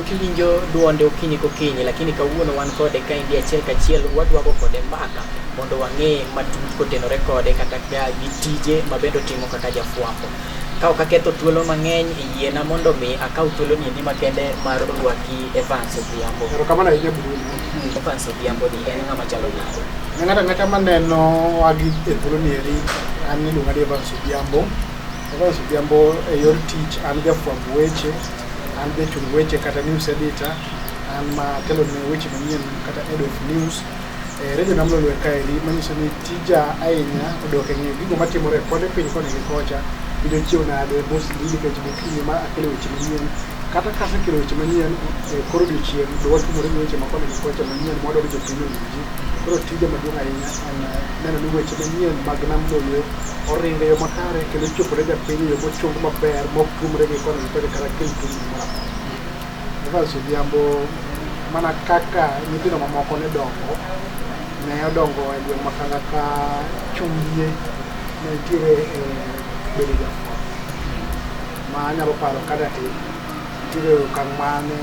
kiwinjo duonde okinyi kokinyi, lakini kawuono wan kode ka indi achiel kachiel wadwago kode mbaka mondo wang'e matut kotenore kode kata gi tije mabende timo kaka jafwambo. Ka ok aketho thuolo mang'eny, yiena mondo mi akaw thuolo ni makende mar rwaki Evans Odhiambo. Erokamano ahinya Bruno. Evans Odhiambo ni en ng'ama chalo nade? Ng'ato ang'ata maneno wagi e thuolo ni eri, an iluonga ni Evans Odhiambo. Evans Odhiambo e yor tich an jafwamb weche, an jachung weche kata news editor, an matelo ne weche manyien kata head of news. Radio Nam Lolwe kaeri, manyiso ni tija ahinya odok e ng'eyo gigo matimore kode piny koni gi kocha. Video chiwo nade, boss lidi keche mokinyi ma akelo weche manyien. Kata kase kelo weche manyien koro odiochieng' do watumore gi weche makoni gi kocha manyien mwadwaro jopiny owinji. Koro tija maduong' ahinya en neno ni weche manyien mag Nam Lolwe oringo e yo makare kendo chopore japiny e yo mochung maber mok tumre gi koni gi kocha kata kel tungni moro amora. Evans Odhiambo mana kaka nyithindo mamoko ne dongo e gweng' ma kaka chumbie ne nitiere bedo jafwambo. Ma anyalo paro kada nitiere okang' mane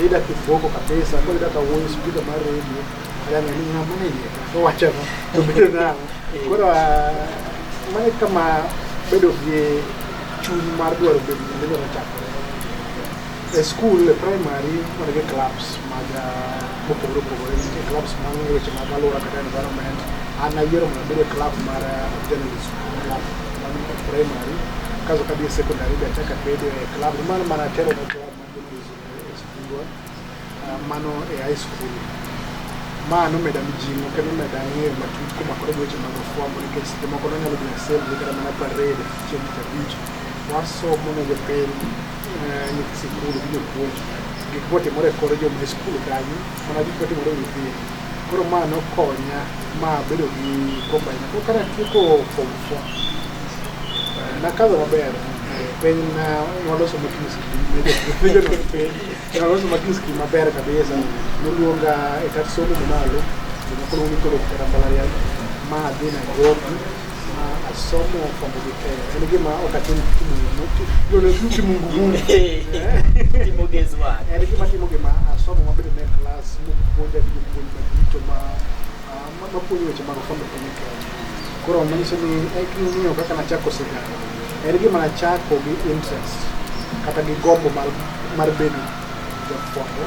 Ida Kiboko kabisa, koro ida ka wuoyo spika mar redio kaya ni ng'ama ne yie to wachono to bedo nang'o. Koro mane kama bedo gi chuny mar dwaro bedo nyalo chakore. E school, e primary, wan gi clubs mag mopogore opogore, nitie clubs mag weche mag alwora kata environment. An ayiero mondo abed e club mar journalism, club mag primary, kaso kadhi e secondary be achako abedo e club mano mana atelo ne club mar journalism e skundwa, mano e high school. Ma nomeda mijing'o kendo nomeda ng'eyo matut komakore gi weche mag fwambo nikech seche moko nonyalo dhi assembly kata mana parade chieng' tich abich. Wasomo ne jopiny nyithi sikul gi jopuonj gik motimore e kor joma e skul kanyo, mana gik motimore e nyithindo. Koro ma nokonya ma bedo gi komba ahinya. Koro kane atieko form 4 nakadho maber piny waloso making scheme maber kabisa. Noluonga e kar somo mamalo jomoko luongo ni college kata mbalariany ma adhi Nairobi ma asomo fwambo gi keyo. En gima ok atim timo ngumu timo gezwa. En gima timo gima asomo mabedo ne klas mopuonja gi jopuonj maricho mapuonjo weche mag fwambo gi keyo. Koro manyiso ni king'iyo kaka nachako sigana, en gima nachako gi interest kata gi gombo mar bedo jafwambo.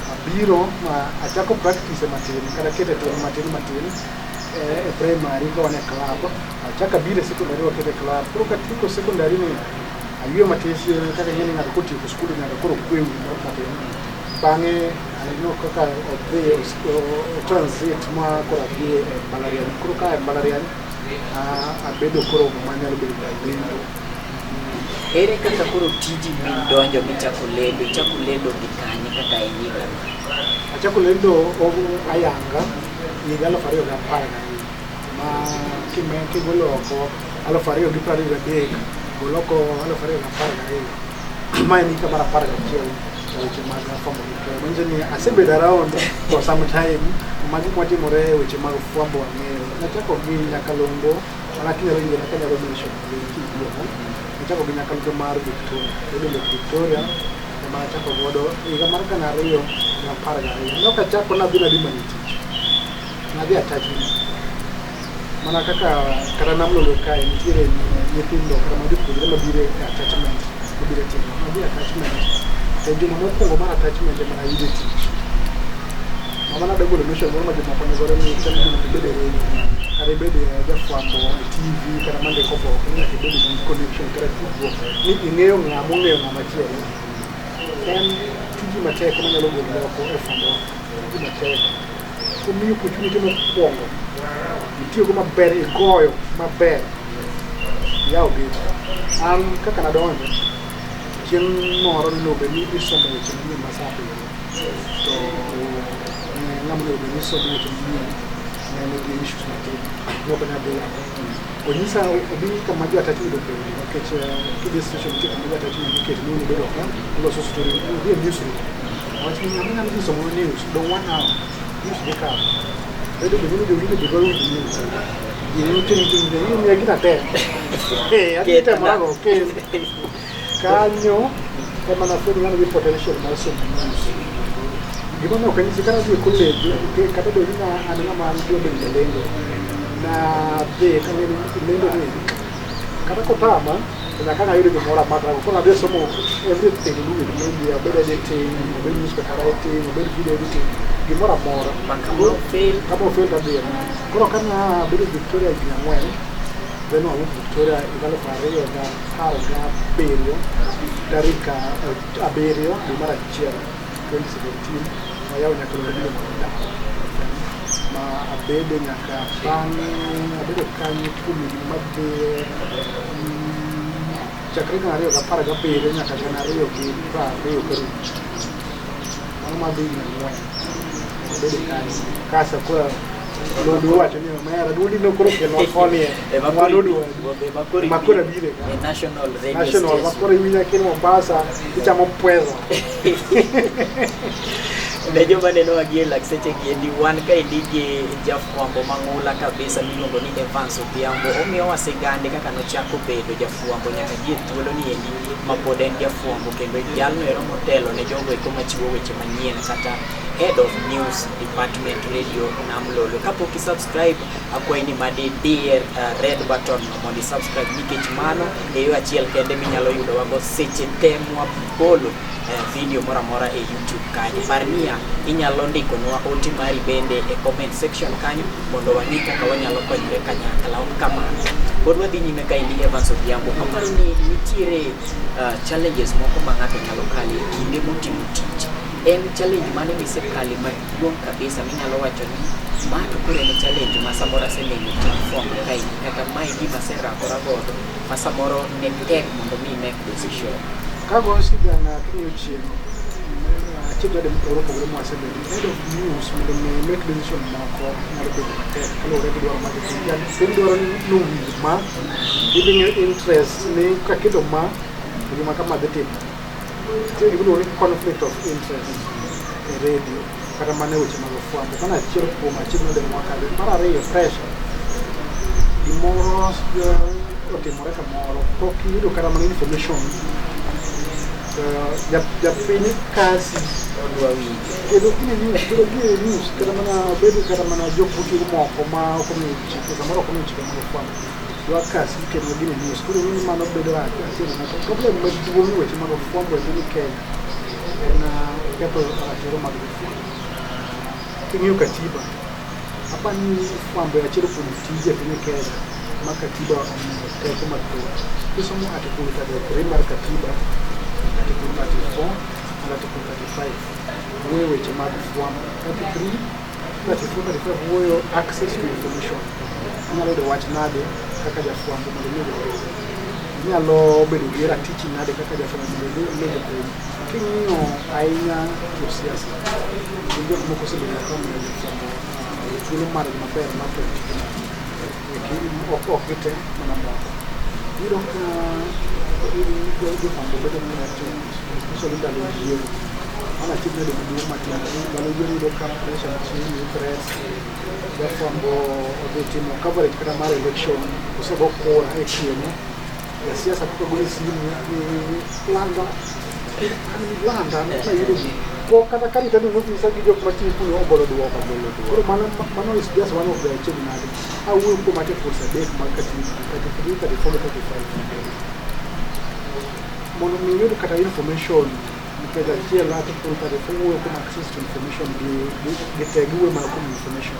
Abiro ma achako practice matin kata kete tim matin e primary ka wan e club. Achako abiro e secondary wakete club. Koro katieko secondary ni ayueyo matis kaka ng'eni ng'ato kotieko skul nyaka koro kwe wi moro matin. Bang'e aneno kaka odhi transit ma koro adhi e mbalariany. Koro ka e mbalariany abedo koro manyalo bedo jalendo. Ere kaka koro tiji midonjo michako lendo gi kanye kata e higa? Achako lendo ayanga higa 2012 ma kigolo oko 2023 golo oko 2012 ma en higa mar 11 weche mag fwambo gi keyo. Manyiso ni asebedo around for some time ma gik matimore e weche mag fwambo wang'eyo. Nachako gi nyakalondo mana kinyalo winjo kaka nyalo mention nachako gi nyakalondo mar Victoria ema nachako godo higa mar 2012. Nok achako nadhi manyo tich, nadhi attachment mana kaka kata Nam Lolwe kae nitiere nyithindo kata ma jopuonjre mabiro e attachment mabiro timo nadhi attachment. To juma mokwongo mar attachment ema nayude tich. Mama nadogolo mission moro ma jomoko ne gore ni chama ni bedo kare bedo jafwambo e TV kata mande kopo ni nyaka bedo gi connection kata tudruok ni ing'eyo ng'ama chielo. En tiji matek manyalo golo oko e fwambo, tiji matek. Omiyo opportunity mokwongo itiyogo maber, igoyo maber, yawo geche. An kaka nadonjo chieng' moro nobe ni isomo weche manyien ma saa abiriyo to ng'ama nobe ni isomo weche manyien ne gi issues matin nok nyadhi yako. Onyisa obi kama jo attachment obedo nikech kidhi station nitie kama jo attachment nikech ni bedo ka loso story odhi e newsroom. Wach ni ng'ama nyalo dhi somo news don't 1 hour news dey come. Bedo bedo jogi be golo news. Gino tin mi agita te. Agita mago ke kanyo ema na fundi ngana gi potential mar somo news. Gima no kanyisi kana dhi college kata do ina anena man dio bende lendo na de kana lendo ni kata kotama na kana yule gimora matra ko na de somo everything do with media better editing better news writing better video editing gimora mora kama fail tabia kono kana better Victoria Gingwen beno awu Victoria igalo fario da harga berio darika aberio di mara chia 2017 mayao nyakalo ndio mwana ma abede nyaka bang abede kanyi kumi mabbe chakri kana rio kapara gapere nyaka kana rio ki pa rio kari mama bi nyangwa abede kanyi kasa kwa lodo wacho ni mayara dudi no koro ke no foni e makora bile national makora winya kini Mombasa ichamo pwezo Lejo maneno agiela kiseche giendi wan ka idije jafwambo mang'ula kabisa miluongo ni Evans Odhiambo omiyo wasegande kaka nochako bedo jafwambo nyaka gie thuolo ni endi mapod en jafwambo kendo jalno ero motelo ne jogo eko machiwo weche manyien kata head of news department radio Namlolo. Kapok isubscribe akwai ni made dear red button mondo subscribe nikech mano e yo achiel kende minyalo yudo wago seche temwa bolo video mora mora e YouTube kanyo. Parnia inyalo ndiko nwa oti mari bende e comment section kanyo mondo wang'i kaka wanyalo konyre kanyakla kamano. Pod wadhi nyime ka indi Evans Odhiambo. Aparo ni nitiere challenges moko ma ng'ato nyalo kali e kinde motimo tich. En challenge mane misekali maduong' kabisa minyalo wacho ni ma to kore ni challenge ma samora seneno platform kai kata mai gima serakora godo ma samoro ne tek mondo mi make decision. Kago sigana kiyochie chido de mtoro ko mo asebe head of news mondo me make decision mako ngalo be kalo ready do ma de yan sendo no ma giving interest ne ka kido ma ni kama de tip tiri gudo conflict of interest e radio kata mane weche mag fwambo kana chiero ko ma chido de mwaka de para re pressure di moros oke moreka moro to kido kata mane information ya pini kasi odwa wi kedo kini news kata mana bedo kata mana jokuti mo ko ma ko mi chiko samoro ko mi chiko mo fwambo wa kasi kedo gini news kuri ni mano bedo ati asema na problem ma jibo ni weche mag fwambo ni Kenya na yapo atero mag fwambo kinyo katiba hapa ni fwambo ya chero politiki ya Kenya makatiba kwa kama tu kisomo atakuluta de primary katiba article 34 and article 35 wewe chama fwambo 33 wewe access to information ngalo de watch nade kaka ja fwambo mwenyewe nyalo bedo gira teaching nade kaka ja fwambo mwenyewe kinyo aina yo siasa ndio kumko sebe kama ya fwambo tulo mara mapema mapo kiri okite mana moko iro ka do fwambo bedo ni ati so linda lo hiyo ana chini de mdu mati wala yoni do ka pressure chini press ya fwambo odeti mo coverage kama mara election kusebo kora ekieno ya siasa kuko goli simu ni langa na yiro ko kata kali tadu no bisa gijo mati ku no bolo do ka bolo do ko mano is just one of the chini na au ko mate force de market ni kata kiri kata follow 35 mono mi yoro kata information because I see a lot of people that have access to information they teguwe ma ko information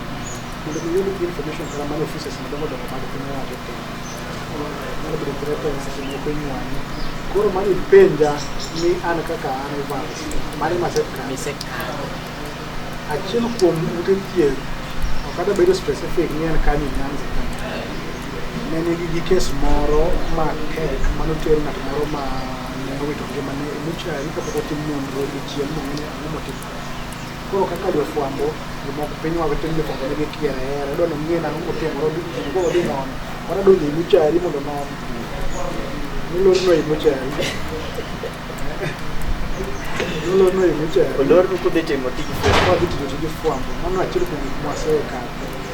mono mi yoro information kala man offices na dogo dogo ma ko na ato na bi preference ni ko nyani ko mani penja ni ana kaka ana Evans mani maseka achino ko mutetie akada bedo specific ni ana kani nyanza nene gi case moro ma ke mano ter na moro ma ngo to ke mane mucha iko ko timu ndo di chiemo ni mo ti ko kaka do fwambo mo ko penyo wa tende ko ne ki era do no ngena ko te moro di ko di non ora do ni mucha ri mo do no ni lo no mucha lo no mucha olor ko de temo ti ko di fwambo mano achiro ko mo aseka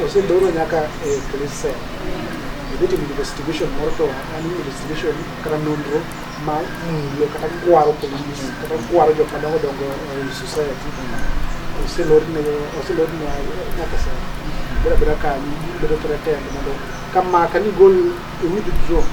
o se do nyaka e klise idhi timo investigation moro to an investigation kata nonro ma mulo kata kwaro police kata kwaro jok madongo dongo e society oselorne nyaka sa beda ka ni bedo pretend mondo kama kan igol e withdraw